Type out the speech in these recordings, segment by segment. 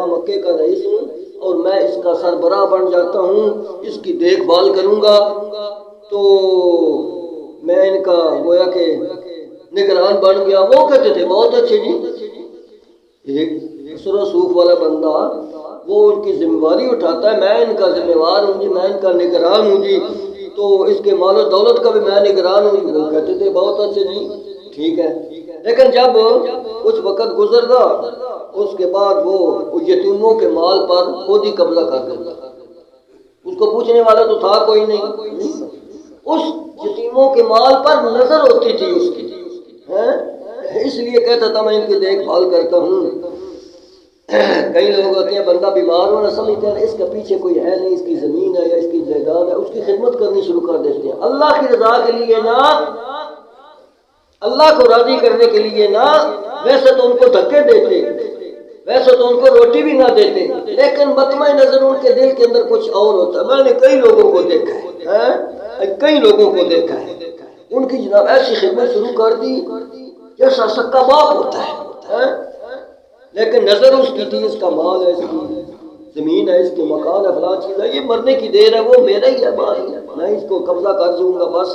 مکے کا رئیس ہوں اور میں اس کا سربراہ بن جاتا ہوں، اس کی دیکھ بھال کروں گا، تو میں ان کا گویا کہ نگران بن گیا۔ وہ کہتے تھے بہت اچھے جی، ایک سر صوف والا بندہ وہ ان کی ذمہ داری اٹھاتا ہے، میں ان کا ذمہ دار ہوں جی، میں ان کا نگران ہوں جی، تو اس کے مال و دولت کا بھی میں نگران ہوں جی۔ وہ کہتے تھے بہت اچھے جی، ٹھیک ہے۔ لیکن جب کچھ وقت گزرا اس کے بعد وہ یتیموں کے مال پر خود ہی قبضہ کر دیتا، اس کو پوچھنے والا تو تھا کوئی نہیں، اس یتیموں کے مال پر نظر ہوتی تھی اس کی، اس لیے کہتا تھا میں ان کی دیکھ بھال کرتا ہوں۔ کئی لوگ ہوتے ہیں بندہ بیمار ہونا سمجھتے ہیں اس کے پیچھے کوئی ہے نہیں، اس کی زمین ہے یا اس کی جائیداد ہے، اس کی خدمت کرنی شروع کر دیتے ہیں۔ اللہ کی رضا کے لیے نہ، اللہ کو راضی کرنے کے لیے نہ، ویسے تو ان کو دھکے دیتے، ویسے تو ان کو روٹی بھی نہ دیتے، لیکن مطمئن نظر ان کے دل کے اندر کچھ اور ہوتا ہے۔ میں نے کئی لوگوں کو دیکھا ہے، کئی لوگوں کو دیکھا ہے، ان کی جناب ایسی خدمت شروع کر دی جیسا سکا باپ ہوتا ہے، لیکن نظر اس کی تھی اس کا مال ہے، اس کی زمین ہے، اس کے مکان ہے، فلاں چیز ہے، یہ مرنے کی دیر ہے، وہ میرا ہی ہے، میں اس کو قبضہ کر دوں گا بس،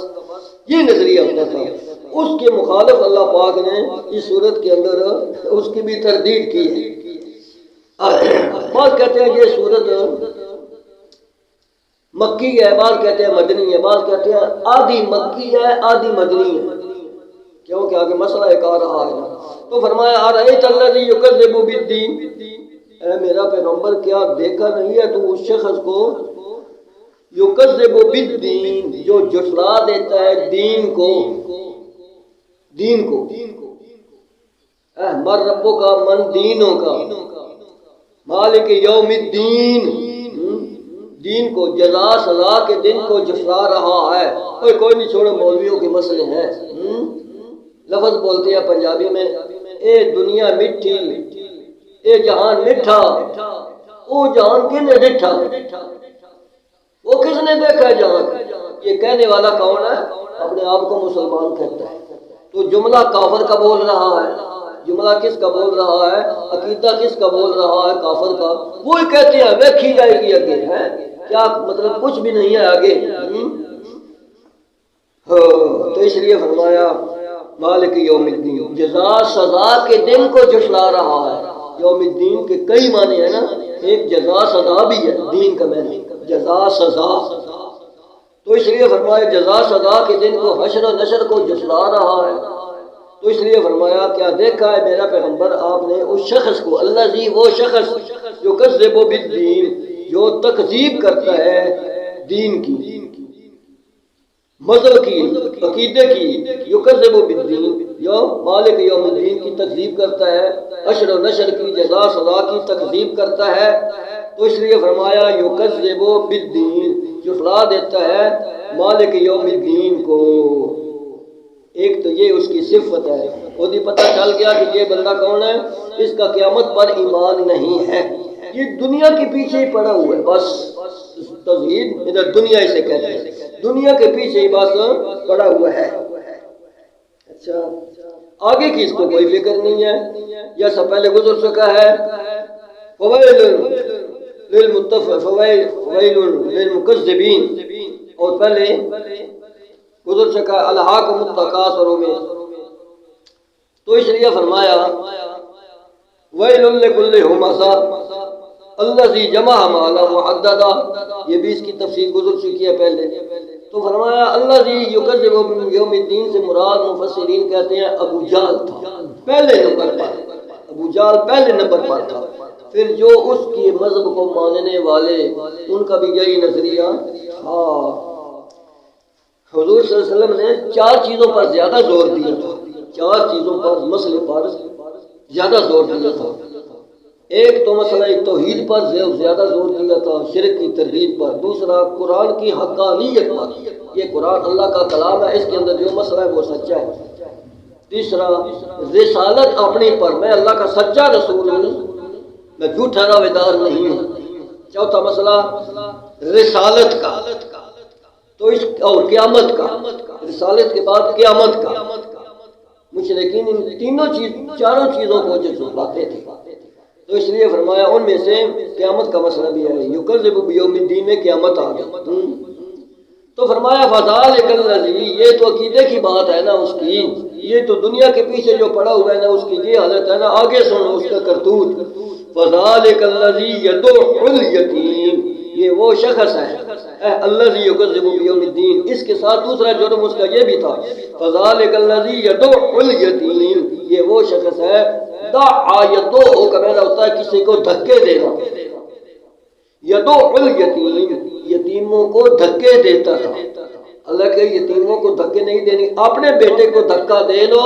یہ نظریہ ہوتا تھا۔ اس کے مخالف اللہ پاک نے اس صورت کے اندر اس کی بھی تردید کی ہے۔ بعض کہتے ہیں یہ صورت مکی ہے، بعض کہتے ہیں مدنی ہے، بعض کہتے ہیں آدھی مکی ہے آدھی مدنی ہے، کیونکہ آگے مسئلہ ایک آ رہا ہے۔ تو فرمایا ارأیت الذی یکذب بالدین، اے میرا پیغمبر کیا دیکھا نہیں ہے تو اس شخص کو یکذب بالدین جو جھٹلا دیتا ہے دین کو، دین کو، مر ربوں کا من دینوں کا، مالک یوم الدین، دین کو، جزا سزا کے دن کو جھٹلا رہا ہے۔ کوئی نہیں چھوڑو مولویوں کے مسئلے ہیں، لفظ بولتے ہیں پنجابی میں، اے دنیا میٹھی اے جہان میٹھا، او جہان کس نے دیکھا، وہ کس نے دیکھا ہے جہان؟ یہ کہنے والا کون ہے؟ اپنے آپ کو مسلمان کہتا ہے، تو جملہ کافر کا بول رہا ہے، جملہ کس کا بول رہا ہے؟ عقیدہ کس کا بول رہا ہے؟ کافر کا۔ وہی کہتے ہیں ویکھی جائے گی آگے، ہے کیا مطلب کچھ بھی نہیں ہے آگے، تو اس لیے فرمایا مالک یوم الدین، جزا سزا کے دن کو جھٹلا رہا ہے۔ یوم الدین کے کئی معنی ہیں نا، ایک جزا سزا بھی ہے، دین کا معنی جزا سزا، تو اس لیے فرمایا جزا سزا کے دن کو، حشر و نشر کو جھٹلا رہا ہے۔ تو اس لیے فرمایا کیا دیکھا ہے میرا پیغمبر آپ نے اس شخص کو، الذی وہ شخص جو یکذب بالدین جو تکذیب کرتا ہے دین کی، مذہب کی، عقیدے کی، یکذب بالدین جو مالک یوم الدین کی تکذیب کرتا ہے، حشر و نشر کی، جزا سزا کی تکذیب کرتا ہے۔ تو اس لیے فرمایا یکذب بالدین، جھٹلا دیتا ہے مالک یوم الدین کو۔ ایک تو یہ اس کی صفت ہے، خود ہی پتہ چل گیا کہ یہ بندہ کون ہے، اس کا قیامت پر ایمان نہیں ہے، یہ دنیا کے پیچھے ہی پڑا ہوا ہے، بس توحید ادھر دنیا اسے کہتے ہیں، دنیا کے پیچھے ہی بس پڑا ہوا ہے۔ اچھا آگے کی اس کو کوئی فکر نہیں ہے، جیسا پہلے گزر چکا ہے، فویل للمکذبین، اور پہلے گزر چکا ہے الہاکم التکاثر میں، تو اس لیے فرمایا ویل لکل ہمزہ الذی جمع مالا وعددا، یہ بھی اس کی تفسیر گزر چکی ہے پہلے۔ تو فرمایا الذی یکذب یوم الدین سے مراد مفسرین کہتے ہیں ابو جہل تھا، پہلے نمبر پر، ابو جہل پہلے نمبر پر تھا، پھر جو اس کے مذہب کو ماننے والے ان کا بھی یہی نظریہ تھا۔ حضور صلی اللہ علیہ وسلم نے چار چیزوں پر زیادہ زور دیا تھا، چار چیزوں پر مسئلے پر زیادہ زور دیا تھا۔ ایک تو مسئلہ توحید پر زیادہ زور دیا تھا، شرک کی تردید پر، دوسرا قرآن کی حقانیت پر، یہ قرآن اللہ کا کلام ہے، اس کے اندر جو مسئلہ ہے وہ سچا ہے، تیسرا رسالت اپنی پر، میں اللہ کا سچا رسول ہوں، میں جھوٹا دعویدار نہیں ہوں، چوتھا مسئلہ رسالت کا، تو اس اور قیامت کا، رسالت کے بعد قیامت کا، مشرکین ان تینوں چاروں چیزوں کو جو جھٹلاتے تھے، تو تو اس لیے فرمایا ان میں سے قیامت کا مسئلہ بھی ہے، یکذب بیوم الدین میں قیامت آ گئی۔ تو فرمایا فذالک الذی، یہ تو عقیدے کی بات ہے نا اس کی، یہ تو دنیا کے پیچھے جو پڑا ہوا ہے نا اس کی یہ حالت ہے نا، آگے سنو اس کا کرتوت۔ فذالک الذی یدع الیتیم، یہ وہ شخص ہے الذی یکذب بیوم الدین، اس کے ساتھ دوسرا جرم اس کا یہ بھی تھا، فذالک الذی یدع الیتیم، یہ وہ شخص ہے، دعا یدعو کا معنی ہوتا ہے کسی کو دھکے دینا، یدعو الیتیم، یتیموں کو دھکے دیتا تھا۔ اللہ کے یتیموں کو دھکے نہیں دینی، اپنے بیٹے کو دھکا دے دو،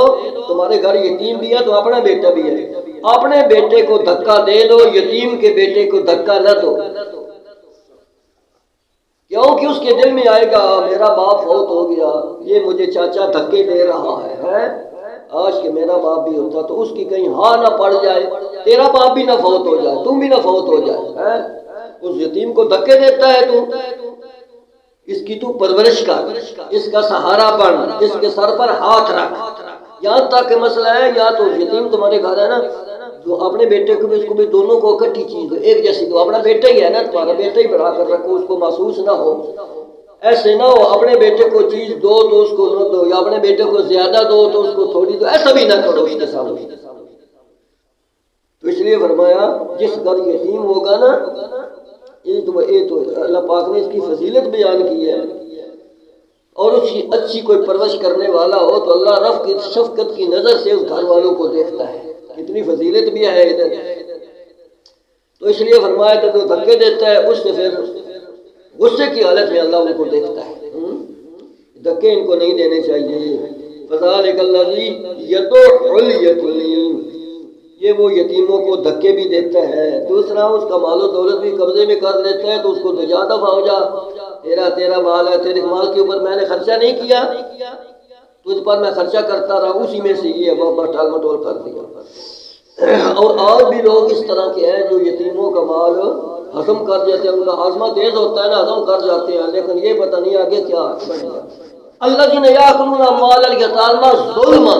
تمہارے گھر یتیم بھی ہے تو اپنا بیٹا بھی ہے، اپنے بیٹے کو دھکا دے دو، یتیم کے بیٹے کو دھکا نہ دو، کیونکہ اس کے دل میں آئے گا میرا باپ فوت ہو گیا، یہ مجھے چاچا دھکے دے رہا ہے، آج کہ میرا باپ بھی ہوتا تو اس کی کہیں ہاں نہ پڑ جائے، تیرا باپ بھی نہ فوت ہو جائے، تم بھی نہ فوت ہو جائے، اس یتیم کو دھکے دیتا ہے تو اس کی تو پرورش کر، اس کا سہارا بن، اس کے سر پر ہاتھ رکھ، یہاں تک کہ مسئلہ ہے یا تو یتیم تمہارے گھر ہے نا، تو اپنے بیٹے کو بھی اس کو بھی دونوں کو اکٹھی چیز دو، ایک جیسی دو، اپنا بیٹا ہی ہے نا تمہارا بیٹا ہی بڑھا کر رکھو، اس کو محسوس نہ ہو، ایسے نہ ہو اپنے بیٹے کو چیز دو تو اس کو نہ دو، یا اپنے بیٹے کو زیادہ دو تو اس کو تھوڑی دو، ایسا بھی نہ کرو اس کے سامنے۔ تو اس لیے فرمایا جس گھر یتیم ہوگا نا، یہ تو اللہ پاک نے اس کی فضیلت بیان کی ہے، اور اس کی اچھی کوئی پرورش کرنے والا ہو تو اللہ رفق کی شفقت کی نظر سے اس گھر والوں کو دیکھتا ہے، اتنی فضیلت بھی ہے ادھر۔ تو اس لیے فرمایا کہ جو دھکے دیتا ہے اس سے پھر غصے کی حالت میں اللہ ان کو دیکھتا ہے، دھکے ان کو نہیں دینے چاہیے۔ فذالک الذی یدع الیتیم، یہ وہ یتیموں کو دھکے بھی دیتا ہے، دوسرا اس کا مال و دولت بھی قبضے میں کر لیتا ہے تو اس کو دجا دفع ہو جا، تیرا مال ہے، تیرے مال کے اوپر میں نے خرچہ نہیں کیا، تجھ پر میں خرچہ کرتا رہا، اسی میں سے یہ ٹال مٹول کر دیا۔ اور آج بھی لوگ اس طرح کے ہیں جو یتیموں کا مال ہضم کر جاتے ہیں، ان کا ہاضمہ تیز ہوتا ہے نا، ہضم کر جاتے ہیں، لیکن یہ پتہ نہیں آگے کیا بن گیا۔ الذین یاکلون اموال الیتامی ظلما،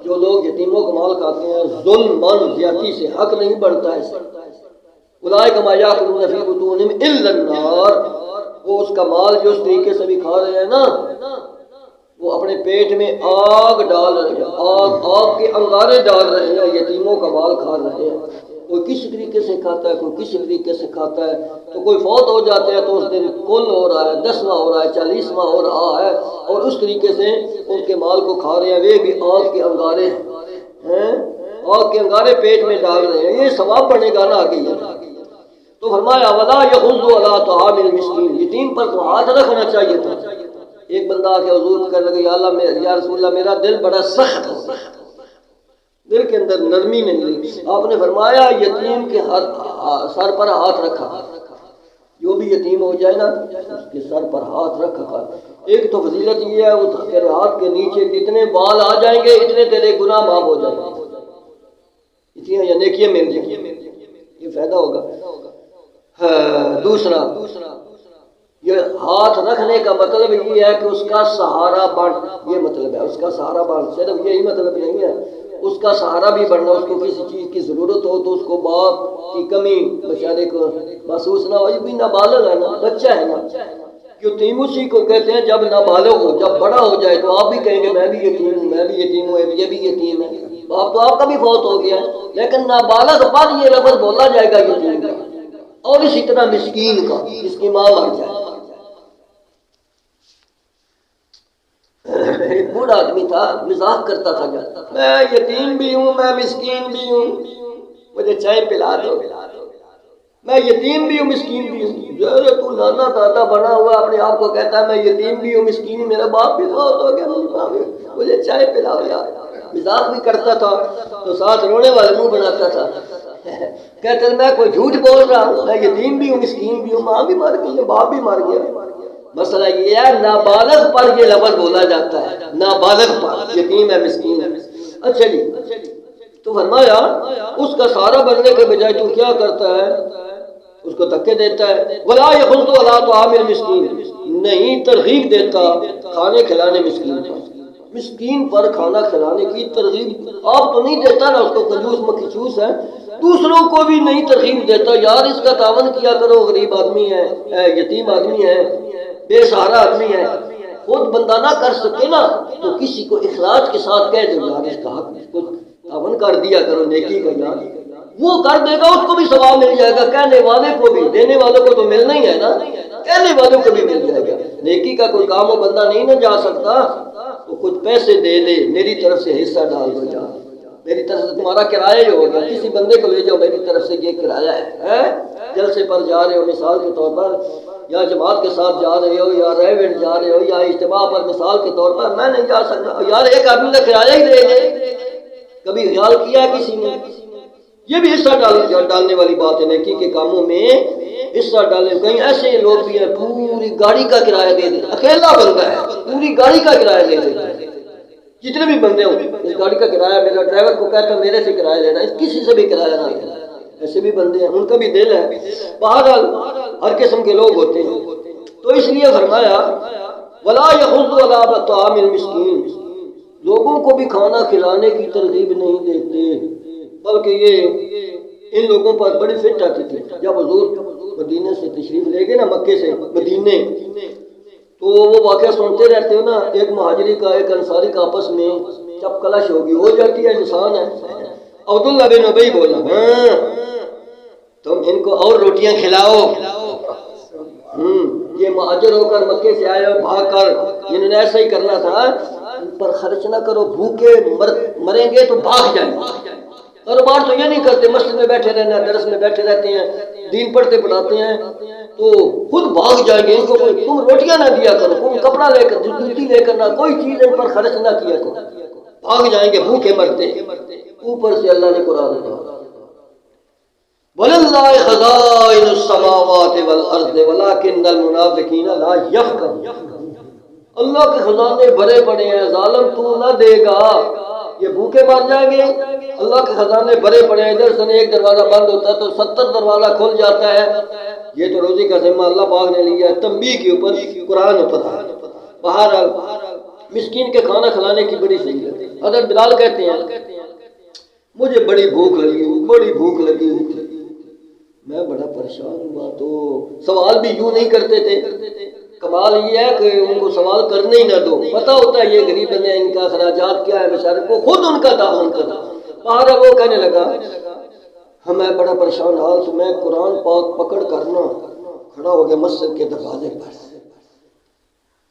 جو لوگ یتیموں کا مال کھاتے ہیں ظلماً، زیادتی سے، حق نہیں بنتا ہے، اولئک ما یاکلون فی بطونہم الا النار، وہ اس کا مال جو اس طریقے سے بھی کھا رہے ہیں نا، وہ اپنے پیٹ میں آگ ڈال رہے ہیں، آگ کے انگارے ڈال رہے ہیں، یتیموں کا مال کھا رہے ہیں۔ کوئی کسی طریقے سے کھاتا ہے، کوئی کسی طریقے سے کھاتا ہے، تو کوئی فوت ہو جاتے ہیں تو اس دن کل ہو رہا ہے، 10واں ہو رہا ہے، 40واں ہو رہا ہے، اور اس طریقے سے ان کے مال کو کھا رہے ہیں، وہ بھی آگ کے انگارے ہیں، آگ کے انگارے پیٹ میں ڈال رہے ہیں، یہ ثواب بنے گا نا آگے۔ تو فرمایا ولا یحض علی طعام المسکین، یتیم پر تو ہاتھ رکھنا چاہیے تھا۔ ایک بندہ آ کے حضور کہنے لگا یا رسول اللہ میرا دل بڑا سخت ہے، دل کے اندر نرمی نہیں رہی، آپ نے فرمایا یتیم کے سر پر ہاتھ رکھا، جو بھی یتیم ہو جائے نا اس کے سر پر ہاتھ رکھا۔ ایک تو فضیلت یہ ہے وہ تیرے ہاتھ کے نیچے جتنے بال آ جائیں گے اتنے تیرے گناہ معاف ہو جائیں گے، اتنی یا نیکیاں مل جائیں گی، یہ فائدہ ہوگا۔ دوسرا یہ ہاتھ رکھنے کا مطلب یہ ہے کہ اس کا سہارا بن، یہ مطلب ہے اس کا سہارا بن، صرف یہی مطلب نہیں ہے، اس کا سہارا بھی بننا، اس کو کسی چیز کی ضرورت ہو تو اس کو باپ کی کمی بیچارے کو محسوس نہ ہو، یہ بھی نابالغ ہے نا، بچہ ہے نا، یتیم اسی کو کہتے ہیں جب نابالغ ہو، جب بڑا ہو جائے تو آپ بھی کہیں گے میں بھی یتیم ہوں، میں بھی یتیم ہوں، یہ بھی یتیم ہے، باپ تو آپ کا بھی فوت ہو گیا ہے، لیکن نابالغ پر یہ لفظ بولا جائے گا یتیم کا، اور اسی طرح مسکین کا جس کی ماں مر جائے۔ ایک بوڑھا آدمی تھا، مزاح کرتا تھا جاتا، میں یتیم بھی ہوں، میں مسکین بھی ہوں، مجھے چائے پلا دو، میں یتیم بھی ہوں مسکین بھی ہوں۔ تو نانا دادا بنا ہوا اپنے آپ کو کہتا ہے میں یتیم بھی ہوں مسکین، میرا باپ بھی فوت ہو گیا، مجھے چائے پلاؤ یار، مزاح بھی کرتا تھا تو ساتھ رونے والے منہ بناتا تھا، کہتے ہیں میں کوئی جھوٹ بول رہا ہوں، میں یتیم بھی ہوں مسکین بھی ہوں، ماں بھی مر گئی، باپ بھی مر گیا۔ مسئلہ یہ ہے نابالغ پر یہ لفظ بولا جاتا ہے، نابالغ پر، یتیم ہے مسکین ہے۔ اچھا جی، تو فرمایا اس کا سہارا بننے کے بجائے تو کیا کرتا ہے، اس کو دھکے دیتا ہے۔ ولا یحض علی طعام المسکین، نہیں ترغیب دیتا کھانے کھلانے مسکین پر، مسکین پر کھانا کھلانے کی ترغیب آپ تو نہیں دیتا نا، اس کو کنجوس مکھچوس ہے، دوسروں کو بھی نہیں ترغیب دیتا، یار اس کا تعاون کیا کرو، غریب آدمی ہے، یتیم آدمی ہے، بے سہارا آدمی ہے، خود بندہ نہ کر سکے نا تو کسی کو اخلاص کے ساتھ کہہ دو یار اس کا حق کو تعاون کر دیا کرو نیکی کا، یار وہ کر دے گا، اس کو بھی ثواب مل جائے گا، کہنے والے کو بھی، دینے والوں کو تو ملنا ہی ہے نا، کہنے والوں کو بھی مل جائے گا۔ نیکی کا کوئی کام وہ بندہ نہیں نہ جا سکتا تو کچھ پیسے دے دے، میری طرف سے حصہ ڈال دو، جا میری طرف سے تمہارا کرایہ ہی ہو گیا، کسی بندے کو لے جاؤ میری طرف سے یہ کرایہ ہے، جلسے پر جا رہے ہو مثال کے طور پر، یا جماعت کے ساتھ جا رہے ہو، یا ریونٹ جا رہے ہو، یا اجتماع پر مثال کے طور پر، میں نہیں جا سکتا یار ایک آدمی کا کرایہ ہی دے دے، کبھی خیال کیا ہے کسی نے؟ یہ بھی حصہ ڈالنے والی بات ہے، نیکی کے کاموں میں حصہ ڈالیں۔ کہیں ایسے لوگ بھی ہیں پوری گاڑی کا کرایہ دے دیں، اکیلا بندہ ہے پوری گاڑی کا کرایہ دے دیتا ہے، جتنے بھی بندے ہوں اس گاڑی کا کرایہ، میرا ڈرائیور کو کہتا ہے میرے سے کرایہ لینا، کسی سے بھی کرایہ نہ لینا، ایسے بھی بندے ہیں، ان کا بھی دل ہے، بہرحال ہر قسم کے لوگ ہوتے ہیں۔ تو اس لیے فرمایا ولا یحض علی طعام المسکین، لوگوں کو بھی کھانا کھلانے کی ترغیب نہیں دیتے، بلکہ یہ ان لوگوں پر بڑی فٹ آتی تھی۔ جب حضور مدینے سے تشریف لے گئے نا، مکے سے مدینے، تو وہ واقعہ سنتے رہتے ہو نا، ایک مہاجری کا ایک انصاری کا آپس میں چپ کلش ہو جاتی ہے، انسان ہے۔ عبداللہ بن ابی بولا ہاں تم ان کو اور روٹیاں کھلاؤ، یہ مہاجر ہو کر مکے سے آئے ہو بھاگ کر، انہوں نے ایسا ہی کرنا تھا، ان پر خرچ نہ کرو، بھوکے مریں گے تو بھاگ جائیں گے۔ کاروبار تو یہ نہیں کرتے، مسجد میں بیٹھے رہنا، درس میں بیٹھے رہتے ہیں، دین پڑھتے پڑھاتے ہیں، تو خود بھاگ جائیں گے۔ ان کو تم روٹیاں نہ دیا کرو، تم کپڑا لے کر جوتی لے کر نہ، کوئی چیز ان پر خرچ نہ کیا کرو، بھاگ جائیں گے بھوکے مرتے۔ اوپر سے اللہ نے قرآن کہا وَلِلَّهِ خَزَائِنُ السَّمَاوَاتِ وَالْأَرْضِ وَلَٰكِنَّ الْمُنَافِقِينَ لَا يَفْقَهُونَ، اللہ کے خزانے بھرے پڑے ہیں، ظالم تو نہ دے گا، یہ بھوکے مر جائیں گے۔ اللہ کے خزانے بھرے پڑے ہیں، ادھر سے ایک دروازہ بند ہوتا ہے تو 70 دروازہ کھل جاتا ہے، یہ تو روزی کا ذمہ اللہ پاک نے لیا ہے، تنبیہ کے اوپر قرآن اترا۔ بہرحال مسکین کے کھانا کھلانے کی بڑی فضیلت ہے۔ حضرت بلال کہتے ہیں مجھے بڑی بھوک لگی، میں بڑا پریشان ہوا، تو سوال بھی یوں نہیں کرتے تھے، کمال یہ ہے کہ ان کو سوال کرنے ہی نہ دو، پتہ ہوتا ہے یہ غریب بندے، ان کا اخراجات کیا ہے، بیچارے کو خود ان کا تعاون کرنا۔ بہرحال وہ کہنے لگا میں بڑا پریشان حال، تو میں قرآن پاک پکڑ کرنا کھڑا ہو گیا مسجد کے دروازے پر،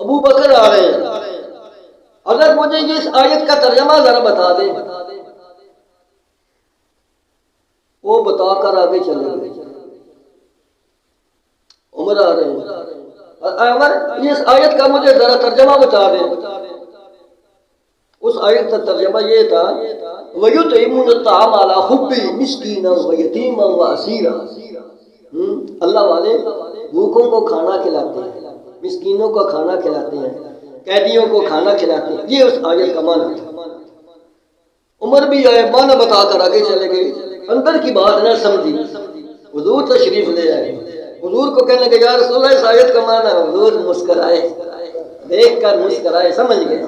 ابو بکر آ رہے ہیں، اگر مجھے یہ اس آیت کا ترجمہ ذرا بتا دیں۔ وہ بتا کر آگے چلے گئے، عمر آ رہے ہیں، عمر یہ اس آیت کا مجھے ذرا ترجمہ بتا دیں۔ اس آیت کا ترجمہ یہ تھا وَيُطْعِمُونَ الطَّعَامَ عَلَىٰ حُبِّهِ مِسْكِينًا وَيَتِيمًا وَأَسِيرًا، اللہ والے بھوکوں کو کھانا کھلاتے ہیں، مسکینوں کو کھانا کھلاتے ہیں، قیدیوں کو کھانا کھلاتے ہیں، یہ اس آیت کا معنی تھا۔ عمر بھی آئے، معنی بتا کر آگے چلے گئے، اندر کی بات نہ سمجھی، حضور تشریف لے آئے، حضور کو کہنے کہ یا رسول اللہ اس آیت کا معنی، حضور مسکرائے، دیکھ کر مسکرائے، سمجھ گئے،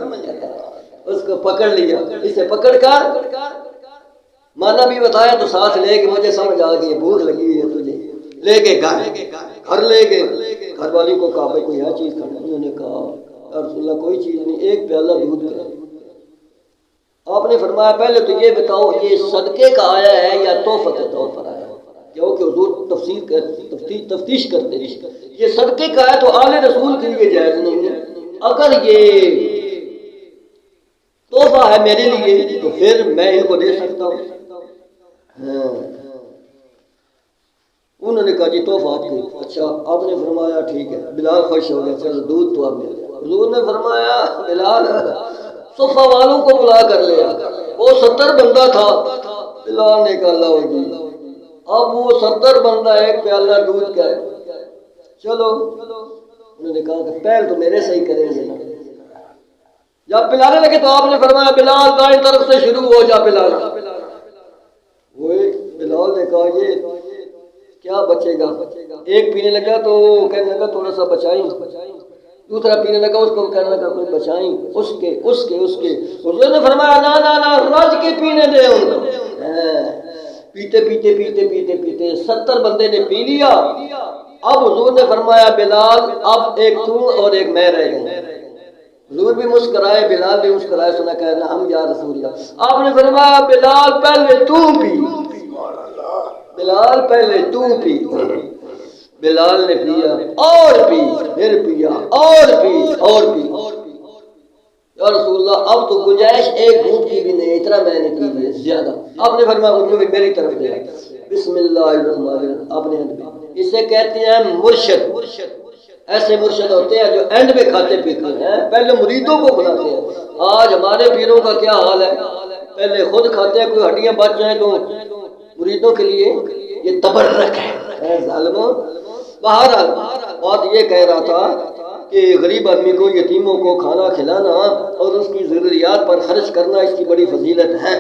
اس کو پکڑ لیا، اسے پکڑ کر معنی بھی بتایا تو ساتھ لے کے مجھے سمجھ آ گئی بھوک لگی ہے تجھے، لے کے گھر لے گئے، گھر والی کو کہا بھائی کوئی ہے چیز کھانا، انہوں نے کہا یا رسول اللہ کوئی چیز نہیں، ایک پیالہ دودھ کا۔ آپ نے فرمایا پہلے تو یہ بتاؤ یہ صدقے کا آیا ہے یا تحفہ کے طور پر آیا ہے، کیونکہ حضور تفتیش کرتے ہیں، یہ صدقے کا ہے تو آل رسول کے لیے جائز نہیں ہے، اگر یہ تحفہ ہے میرے لیے تو پھر میں ان کو دے سکتا ہوں۔ انہوں نے کہا جی تحفہ آپ کو، اچھا آپ نے فرمایا ٹھیک ہے، بلال خوش ہو گیا، چلو دودھ تو آپ مل گیا۔ حضور نے فرمایا بلال صفہ والوں کو بلا کر لیا، وہ 70 بندہ تھا، بلال نے کہا لاؤ جی، اب وہ 70 بندہ ایک پیالہ دودھ کا ہے، چلو انہوں نے کہا کہ پہل تو میرے سے ہی کریں گے نا، جب پلانے لگے تو آپ نے فرمایا بلال دائیں طرف سے شروع ہو جا پلانا، وہ بلال نے کہا یہ کیا بچے گا، ایک پینے لگا تو کہنے لگا تھوڑا سا بچائیں، دوسرا پینے لگا اس کو کہنے لگا کوئی بچائیں، اس کے حضور نے فرمایا نا نا نا رج کے پینے دے ان کو، پیتے پیتے پیتے پیتے پیتے 70 بندے نے پی لیا۔ اب حضور نے فرمایا بلال اب ایک تو اور ایک میں رہ گئے۔ حضور بھی مسکرائے، بلال بھی مسکرائے، سنا کہنا ہم یا رسول اللہ۔ آپ نے فرمایا بلال پہلے تو پی، بلال پہلے تو پی۔ بلال نے پیا اور پی، پھر پیا اور پی اور پی۔ یا رسول اللہ اب تو گنجائش ایک گھونٹ کی بھی نہیں، اتنا میں نے پی لیا زیادہ۔ آپ نے فرمایا انہوں نے میری طرف دیا، بسم اللہ الرحمن الرحیم، آپ نے اسے کہتے ہیں مرشد۔ ایسے مرشد ہوتے ہیں جو اینڈ میں کھاتے پیتے ہیں، پہلے مریدوں کو بلاتے ہیں۔ آج ہمارے پیروں کا کیا حال ہے، پہلے خود کھاتے ہیں، کوئی ہڈیاں بچ جائیں تو مریدوں کے لیے یہ تبرک ہے ظالموں۔ بہرحال بات یہ کہہ رہا تھا کہ غریب آدمی کو، یتیموں کو کھانا کھلانا اور اس کی ضروریات پر خرچ کرنا اس کی بڑی فضیلت ہے۔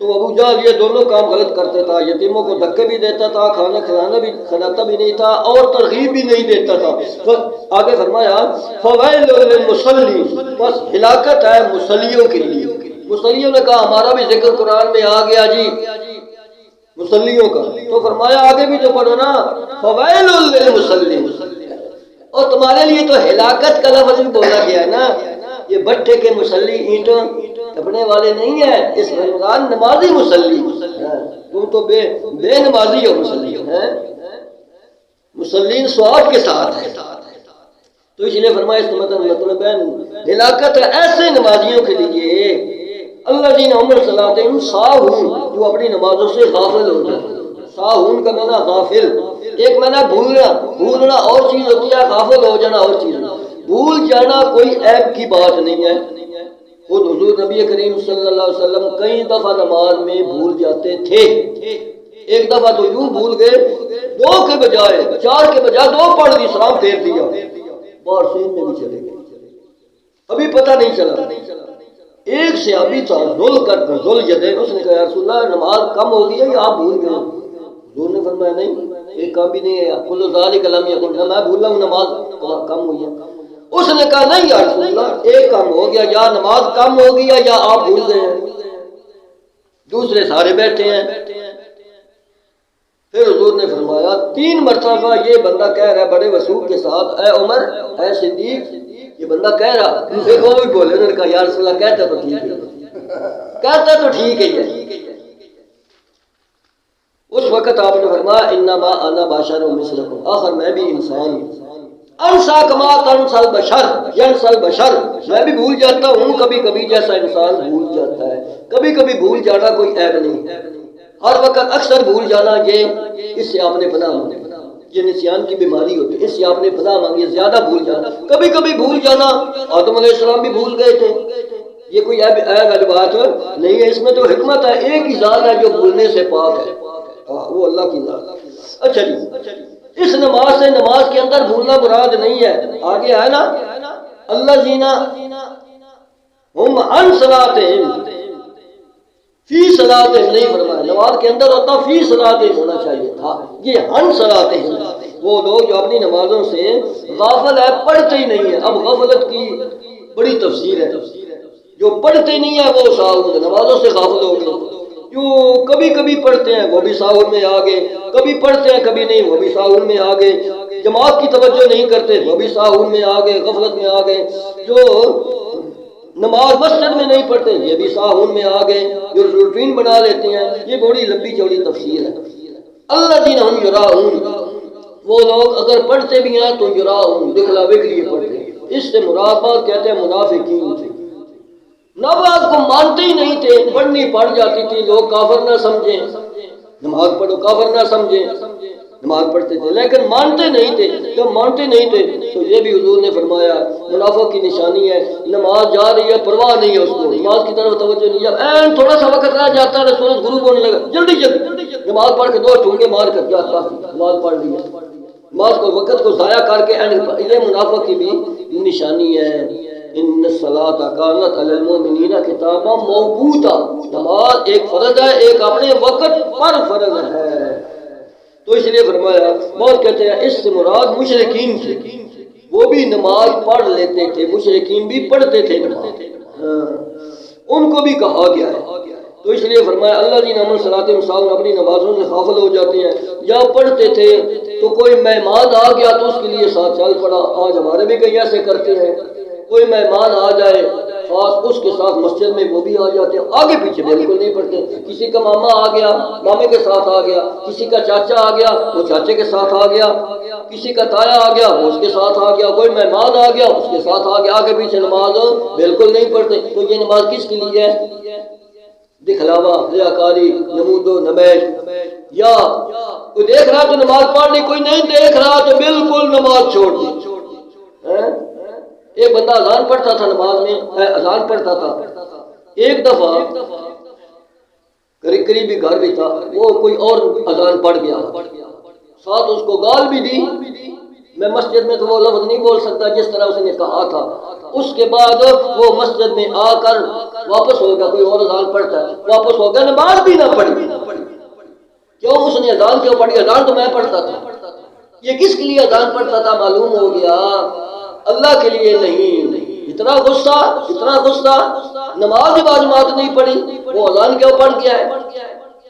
تو ابو جہل یہ دونوں کام غلط کرتا تھا، یتیموں کو دھکے بھی دیتا تھا، کھانا کھلاتا بھی نہیں تھا اور ترغیب بھی نہیں دیتا تھا۔ تو آگے فرمایا فویل للمصلی، بس ہلاکت ہے مصلیوں کے لیے۔ مصلیوں نے کہا ہمارا بھی ذکر قرآن میں آ گیا جی مصلیوں کا، تو فرمایا آگے بھی تو پڑھو نا فویل للمصلی، اور تمہارے لیے تو ہلاکت کا لفظ بھی بولا گیا ہے نا۔ یہ بٹھے کے مصلی اینٹوں کپڑے والے نہیں ہیں، اس رمضان نمازی مصلی، تم تو بے نمازی ہو مصلی ہیں، مصلین ثواب کے ساتھ ہے۔ تو اس لیے فرمایا اس کا مطلب ہے ہلاکت ہے ایسے نمازیوں کے لیے الذین هم عن صلاتهم ساہون، جو اپنی نمازوں سے غافل ہو جائے۔ ساہون کا معنی غافل، ایک معنی بھولنا اور چیز ہوتی ہے، غافل ہو جانا اور چیز۔ بھول جانا کوئی عیب کی بات نہیں ہے، خود حضور نبی کریم صلی اللہ علیہ وسلم کئی دفعہ نماز میں بھول جاتے تھے۔ ایک دفعہ تو یوں بھول گئے 2 کے بجائے 4 کے بجائے 2 پڑھ دی، سلام پھیر دیا، باہر سین میں بھی چلے گئے، ابھی پتہ نہیں چلا۔ ایک صحابی تھا ذل یدین، اس نے کہا یا رسول اللہ نماز کم ہو گئی ہے یا آپ بھول گئے؟ حضور نے فرمایا نہیں، ایک کام بھی نہیں ہے، کل ذالک لم یکن، میں بھولا ہوں نماز کم ہوئی ہے۔ اس نے کہا نہیں یا رسول اللہ ایک کام ہو گیا، یا نماز کم ہو گئی ہے یا آپ بھول گئے ہیں۔ دوسرے سارے بیٹھے ہیں، پھر حضور نے فرمایا 3 مرتبہ یہ بندہ کہہ رہا ہے بڑے وثوق کے ساتھ، اے عمر اے صدیق، یہ بندہ کہہ رہا، دیکھو وہ بھی بولے، انہوں نے کہا یا رسول اللہ کہتا تو ٹھیک ہے، کہتا تو ٹھیک ہے۔ اس وقت آپ نے فرمایا انما انا بشر مثلکم، آخر میں بھی انسان ہوں، انسا کما تنسا البشر ینسا البشر، میں بھی بھول جاتا ہوں کبھی کبھی جیسا انسان بھول جاتا ہے۔ کبھی کبھی بھول جانا کوئی عیب نہیں، ہر وقت اکثر بھول جانا یہ اس سے آپ نے پناہ مانگی، یہ نسیان کی بیماری ہوتی ہے، اس سے آپ نے پناہ مانگی، زیادہ بھول جانا۔ کبھی کبھی بھول جانا، آدم علیہ السلام بھی بھول گئے تھے، یہ کوئی عیب والی بات نہیں ہے، اس میں تو حکمت ہے، ایک ہی ذات ہے جو بھولنے سے پاک ہے، وہ اللہ کی ذات۔ اچھا جی، اس نماز سے نماز کے اندر بھولنا مراد نہیں ہے، آگے ہے نا الذین ہم عن صلاتہم فی صلاتہم نہیں فرمایا، نماز کے اندر ہوتا فی صلاتہم ہونا چاہیے تھا، یہ عن صلاتہم، وہ لوگ جو اپنی نمازوں سے غافل ہے، پڑھتے ہی نہیں ہے۔ اب غفلت کی بڑی تفسیر ہے، جو پڑھتے نہیں ہے وہ ساہون، نمازوں سے غافل ہو گئے، جو کبھی کبھی پڑھتے ہیں وہ بھی ساہون میں آ گئے، کبھی پڑھتے ہیں کبھی نہیں وہ بھی ساہون میں آ گئے، جماعت کی توجہ نہیں کرتے وہ بھی ساہون میں آ گئے، غفلت میں آ گئے، جو نماز مسجد میں نہیں پڑھتے یہ بھی ساہون میں آ گئے، جو روٹین بنا لیتے ہیں، یہ بڑی لمبی چوڑی تفسیر ہے۔ الذین ہم یراؤون، وہ لوگ اگر پڑھتے بھی ہیں تو یراؤون، دکھلاوے کے لیے پڑھتے ہیں، اس سے مراد کہتے ہیں منافقین تھے، نماز کو مانتے ہی نہیں تھے، پڑھنی پڑ جاتی تھی، لوگ کافر نہ سمجھیں، نماز پڑھو کافر نہ سمجھیں، نماز پڑھتے تھے لیکن مانتے نہیں تھے۔ جب مانتے نہیں تھے تو یہ بھی حضور نے فرمایا منافق کی نشانی ہے، نماز جا رہی ہے پرواہ نہیں ہے اس کو، نماز کی طرف توجہ نہیں، جب تھوڑا سا وقت رہ جاتا ہے سورج غروب ہونے لگا جلدی نماز پڑھ کے 2 ٹھونگے مار کر جاتا، نماز پڑھ لی ہے، نماز کو وقت کو ضائع کر کے، یہ منافق کی بھی نشانی ہے۔ ان الصلاۃ کانت علی المؤمنین کتابا موقوتا، نماز ایک فرض ہے، ایک اپنے وقت پر فرض ہے۔ تو اس لیے فرمایا، بہت کہتے ہیں اس سے مراد مشرکین تھے، وہ بھی نماز پڑھ لیتے تھے، مشرکین بھی پڑھتے تھے نماز، ان کو بھی کہا گیا ہے تو اس لیے فرمایا اللہ جی نمن صلاتم ساہون، اپنی نمازوں سے غافل ہو جاتے ہیں. یا پڑھتے تھے تو کوئی مہمان آ گیا تو اس کے لیے ساتھ چل پڑا. آج ہمارے بھی کئی ایسے کرتے ہیں، کوئی مہمان آ جائے خاص اس کے ساتھ مسجد میں وہ بھی آ جاتے ہیں، آگے پیچھے بالکل نہیں پڑھتے. کسی کا ماما آ گیا مامے کے ساتھ آ گیا، کسی کا چاچا آ گیا وہ چاچے کے ساتھ آ گیا، کسی کا تایا آ گیا وہ اس کے ساتھ آ گیا، کوئی مہمان آ گیا اس کے ساتھ آ گیا، آگے پیچھے نماز بالکل نہیں پڑھتے. تو یہ نماز کس کے لیے ہے؟ دکھلاوا، ریاکاری، نمود و نمائش. یا کوئی دیکھ رہا تو نماز پڑھنی، کوئی نہیں دیکھ رہا تو بالکل نماز چھوڑ دی. ایک بندہ اذان پڑھتا تھا، نماز میں اذان پڑھتا تھا. ایک دفعہ قریبی گھر بھی تھا، وہ کوئی اور اذان پڑھ گیا، ساتھ اس کو گال بھی دی. میں مسجد میں تو وہ لفظ نہیں بول سکتا جس طرح اس نے کہا تھا. اس کے بعد وہ مسجد میں آ کر واپس ہو گیا، کوئی اور اذان پڑھتا ہے واپس ہو گیا، نماز بھی نہ پڑھی. کیوں؟ اس نے اذان کیوں پڑھی؟ اذان تو میں پڑھتا تھا. یہ کس کے لیے اذان پڑھتا تھا؟ معلوم ہو گیا اللہ کے لیے نہیں. اتنا غصہ نماز واجبات نہیں پڑھی، وہ اذان کیوں پڑھ گیا ہے؟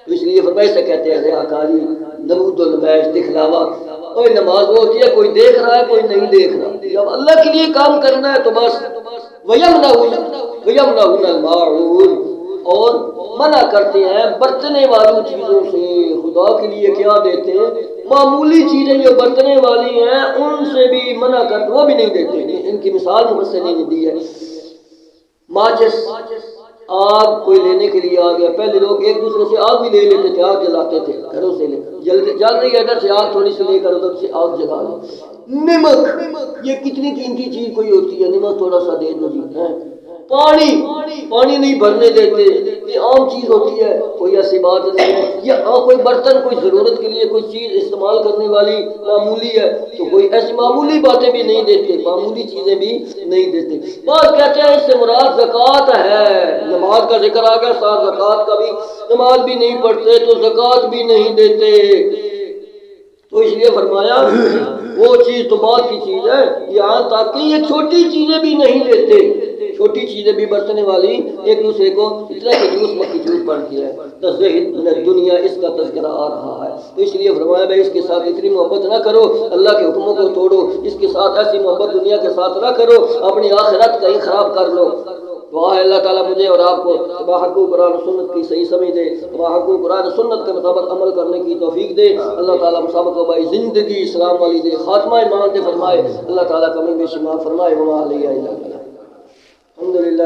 تو اس لیے فرمایا سے کہتے ہیں ریاکاری، نمود و نمائش، دکھلاوا. کوئی نماز وہ ہوتی ہے کوئی دیکھ رہا ہے کوئی نہیں دیکھ رہا. جب اللہ کے لیے کام کرنا ہے تو بس وَيَمْنَعُونَ الْمَاعُونَ، اور منع کرتے ہیں برتنے والی چیزوں سے. خدا کے لیے کیا دیتے ہیں؟ معمولی چیزیں جو برتنے والی ہیں ان سے بھی منع کرتے، وہ بھی نہیں دیتے. ان کی مثال مفسر نے دی ہے. ماچس، آگ کوئی لینے کے لیے آ گیا. پہلے لوگ ایک دوسرے سے آگ بھی لے لیتے تھے، آگ جلاتے تھے گھروں سے لے کر. جل رہی ہے ادھر سے آگ تھوڑی سی لے کر ادھر سے آگ جلا لو. نمک، یہ کتنی قیمتی چیز کوئی ہوتی ہے، نمک تھوڑا سا دے دو جی. پانی نہیں بھرنے دیتے، یہ عام چیز ہوتی ہے، کوئی ایسی بات نہیں ہے. یا کوئی برتن کوئی ضرورت کے لیے کوئی چیز استعمال کرنے والی معمولی ہے تو کوئی ایسی معمولی باتیں بھی نہیں دیتے، معمولی چیزیں بھی نہیں دیتے. بات کہتے ہیں اس سے مراد زکوٰۃ ہے. نماز کا ذکر آ گیا، ساتھ زکوٰۃ کا بھی. نماز بھی نہیں پڑھتے تو زکوٰۃ بھی نہیں دیتے. تو اس لیے فرمایا وہ چیز تو بات کی چیز ہے، یہاں تک کہ یہ چھوٹی چیزیں بھی نہیں لیتے. چھوٹی چیزیں بھی برتنے والی ایک دوسرے کو اتنا کہ جوس مکی جوس پڑھتی ہے. تزہد من دنیا، اس کا تذکرہ آ رہا ہے. تو اس لیے فرمایا بھائی اس کے ساتھ اتنی محبت نہ کرو، اللہ کے حکموں کو توڑو. اس کے ساتھ ایسی محبت دنیا کے ساتھ نہ کرو، اپنی آخرت کہیں خراب کر لو. دعا ہے اللہ تعالیٰ مجھے اور آپ کو حقوق قرآن و سنت کی صحیح سمجھ دے، حقوق قرآن و سنت کے مطابق عمل کرنے کی توفیق دے. اللہ تعالیٰ مسابقہ کو بھائی زندگی اسلام والی دے، خاتمہ ایمان دے فرمائے. اللہ تعالیٰ کمی بیشی معاف فرمائے. وما علیہ الا البلاغ. الحمدللہ.